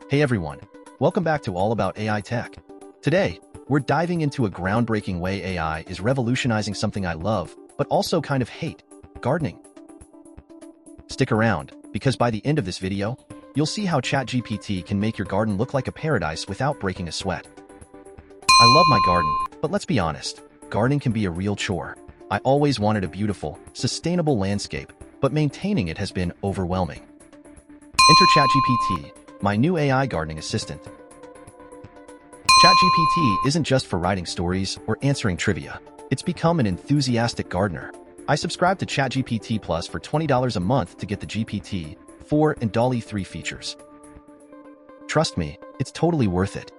Hey everyone, welcome back to All About AI Tech. Today, we're diving into a groundbreaking way AI is revolutionizing something I love, but also kind of hate, gardening. Stick around, because by the end of this video, you'll see how ChatGPT can make your garden look like a paradise without breaking a sweat. I love my garden, but let's be honest, gardening can be a real chore. I always wanted a beautiful, sustainable landscape, but maintaining it has been overwhelming. Enter ChatGPT, my new AI gardening assistant. ChatGPT isn't just for writing stories or answering trivia. It's become an enthusiastic gardener. I subscribe to ChatGPT Plus for $20 a month to get the GPT-4 and DALL-E 3 features. Trust me, it's totally worth it.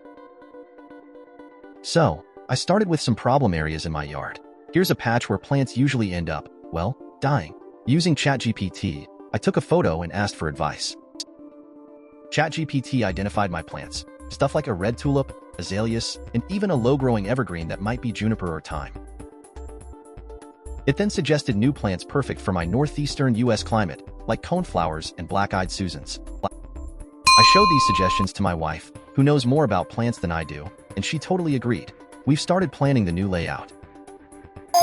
So, I started with some problem areas in my yard. Here's a patch where plants usually end up, well, dying. Using ChatGPT, I took a photo and asked for advice. ChatGPT identified my plants, stuff like a red tulip, azaleas, and even a low-growing evergreen that might be juniper or thyme. It then suggested new plants perfect for my northeastern U.S. climate, like coneflowers and black-eyed Susans. I showed these suggestions to my wife, who knows more about plants than I do, and she totally agreed. We've started planning the new layout.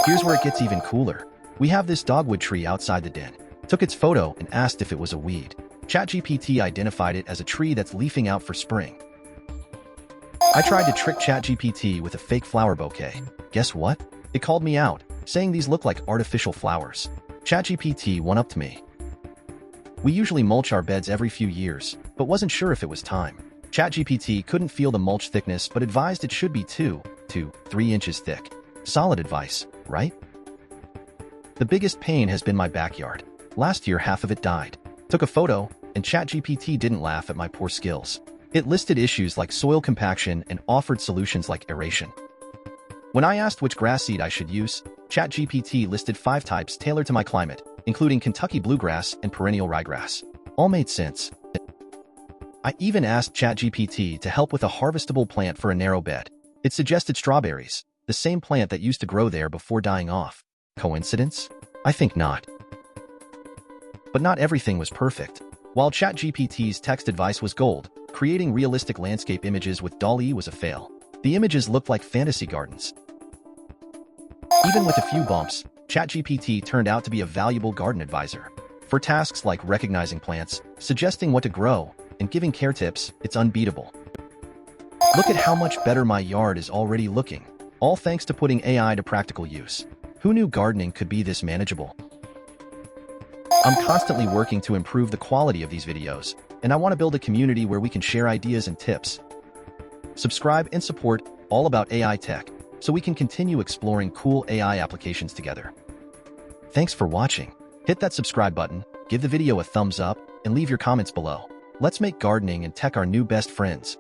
Here's where it gets even cooler. We have this dogwood tree outside the den. Took its photo and asked if it was a weed. ChatGPT identified it as a tree that's leafing out for spring. I tried to trick ChatGPT with a fake flower bouquet. Guess what? It called me out, saying these look like artificial flowers. ChatGPT one-upped me. We usually mulch our beds every few years, but wasn't sure if it was time. ChatGPT couldn't feel the mulch thickness but advised it should be 2 to 3 inches thick. Solid advice, right? The biggest pain has been my backyard. Last year, half of it died. Took a photo, and ChatGPT didn't laugh at my poor skills. It listed issues like soil compaction and offered solutions like aeration. When I asked which grass seed I should use, ChatGPT listed 5 types tailored to my climate, including Kentucky bluegrass and perennial ryegrass. All made sense. I even asked ChatGPT to help with a harvestable plant for a narrow bed. It suggested strawberries, the same plant that used to grow there before dying off. Coincidence? I think not. But not everything was perfect. While ChatGPT's text advice was gold, creating realistic landscape images with DALL-E was a fail. The images looked like fantasy gardens. Even with a few bumps, ChatGPT turned out to be a valuable garden advisor. For tasks like recognizing plants, suggesting what to grow, and giving care tips, it's unbeatable. Look at how much better my yard is already looking, all thanks to putting AI to practical use. Who knew gardening could be this manageable? I'm constantly working to improve the quality of these videos, and I want to build a community where we can share ideas and tips. Subscribe and support All About AI Tech so we can continue exploring cool AI applications together. Thanks for watching. Hit that subscribe button, give the video a thumbs up, and leave your comments below. Let's make gardening and tech our new best friends.